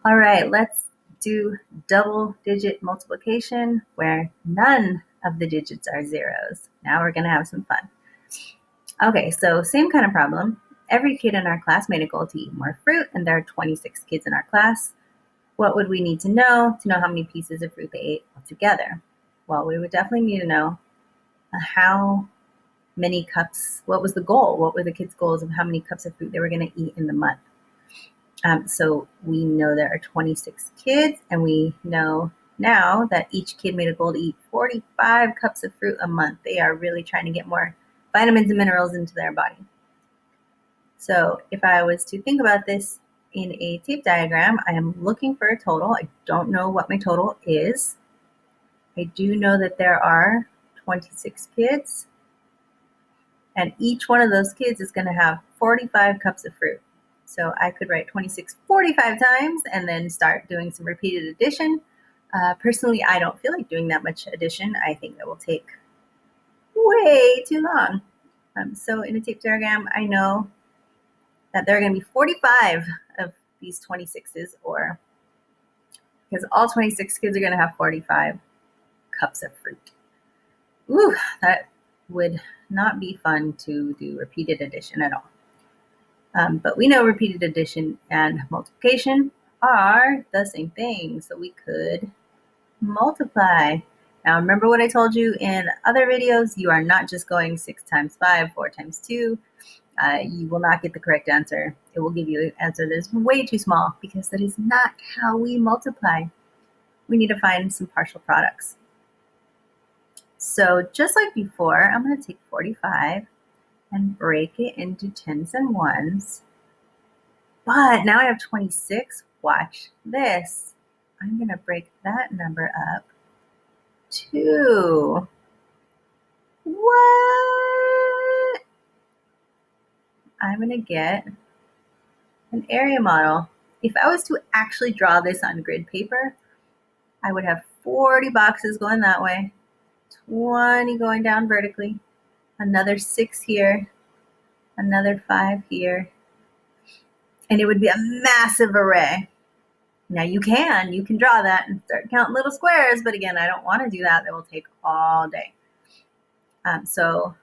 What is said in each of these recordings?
All right, let's do double digit multiplication where none of the digits are zeros. Now we're going to have some fun. Okay, so same kind of problem. Every kid in our class made a goal to eat more fruit, and there are 26 kids in our class. What would we need to know how many pieces of fruit they ate altogether? Well, we would definitely need to know how many cups, what was the goal? What were the kids' goals of how many cups of fruit they were going to eat in the month? So we know there are 26 kids, and we know now that each kid made a goal to eat 45 cups of fruit a month. They are really trying to get more vitamins and minerals into their body. So if I was to think about this in a tape diagram, I am looking for a total. I don't know what my total is. I do know that there are 26 kids, and each one of those kids is going to have 45 cups of fruit. So I could write 26 45 times and then start doing some repeated addition. Personally, I don't feel like doing that much addition. I think that will take way too long. So in a tape diagram, I know that there are going to be 45 of these 26s, or because all 26 kids are going to have 45 cups of fruit. Ooh, that would not be fun to do repeated addition at all. But we know repeated addition and multiplication are the same thing, so we could multiply. Now, remember what I told you in other videos? You are not just going 6 times 5, 4 times 2. You will not get the correct answer. It will give you an answer that is way too small because that is not how we multiply. We need to find some partial products. So just like before, I'm going to take 45 and break it into tens and ones. But now I have 26. Watch this. I'm going to break that number up to what? I'm going to get an area model. If I was to actually draw this on grid paper, I would have 40 boxes going that way, 20 going down vertically, another 6 here, another 5 here, and it would be a massive array. Now you can draw that and start counting little squares, but again, I don't want to do that. That will take all day. So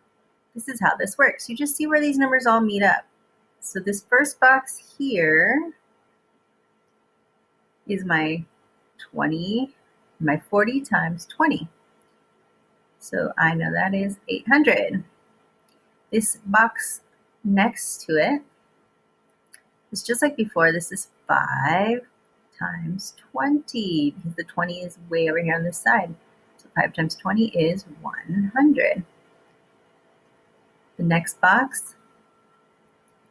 this is how this works. You just see where these numbers all meet up. So this first box here is my 20, my 40 times 20. So I know that is 800. This box next to it is just like before. This is 5 times 20 because the 20 is way over here on this side. So 5 times 20 is 100. The next box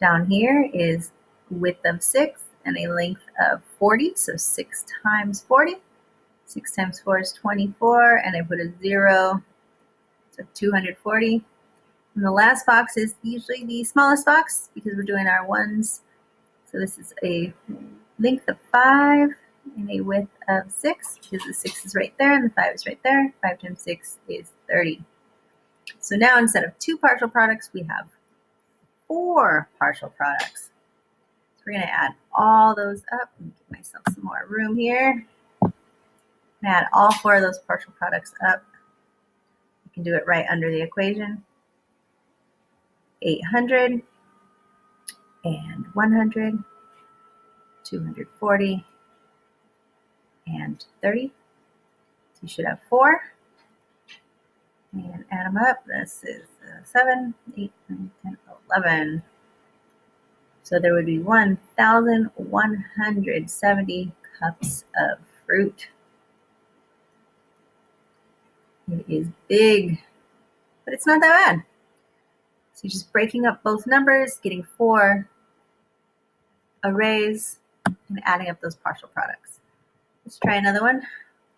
down here is width of 6 and a length of 40. So 6 times 40. 6 times 4 is 24, and I put a 0. So 240. And the last box is usually the smallest box because we're doing our ones. So this is a length of 5 and a width of 6 because the 6 is right there and the 5 is right there. 5 times 6 is 30. So now instead of 2 partial products, we have 4 partial products. So we're going to add all those up. Let me give myself some more room here. Add all 4 of those partial products up. You can do it right under the equation. 800 and 100, 240, and 30. So you should have 4. And add them up. This is 7, 8, 9, 10, 11. So there would be 1,170 cups of fruit. It is big, but it's not that bad. So you're just breaking up both numbers, getting 4 arrays, and adding up those partial products. Let's try another one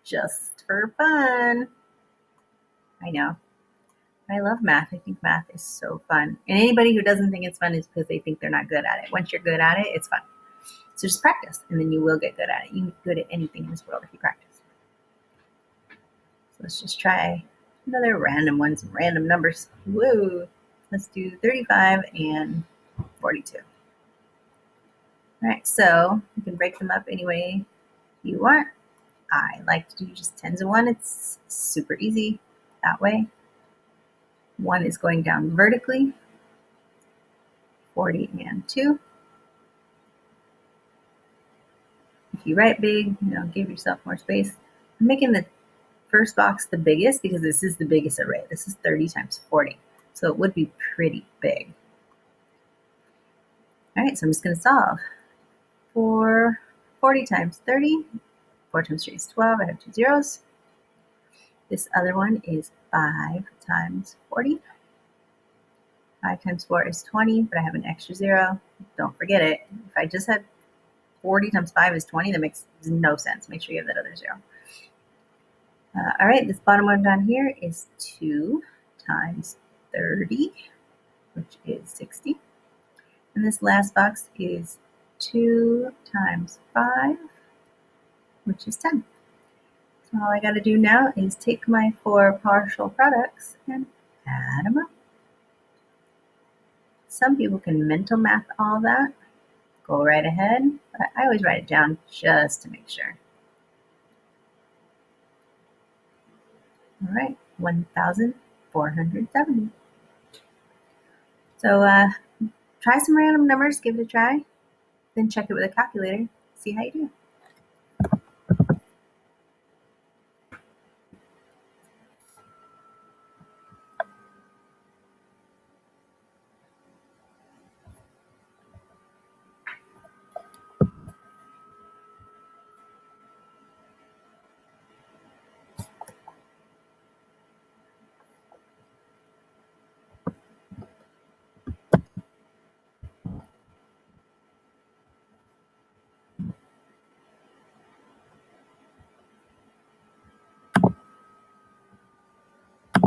just for fun. I know. I love math. I think math is so fun. And anybody who doesn't think it's fun is because they think they're not good at it. Once you're good at it, it's fun. So just practice, and then you will get good at it. You can get good at anything in this world if you practice. So let's just try another random one, some random numbers. Woo! Let's do 35 and 42. All right, so you can break them up any way you want. I like to do just tens of one. It's super easy that way. One is going down vertically, 40 and 2. If you write big, give yourself more space. I'm making the first box the biggest because this is the biggest array. This is 30 times 40, so it would be pretty big. All right, so I'm just going to solve for 40 times 30. 4 times 3 is 12. I have 2 zeros. This other one is 5 times 40. 5 times 4 is 20, but I have an extra 0. Don't forget it. If I just had 40 times 5 is 20, that makes no sense. Make sure you have that other 0. All right, this bottom one down here is 2 times 30, which is 60. And this last box is 2 times 5, which is 10. So all I got to do now is take my 4 partial products and add them up. Some people can mental math all that. Go right ahead, but I always write it down just to make sure. All right, 1,470. So try some random numbers, give it a try, then check it with a calculator, see how you do.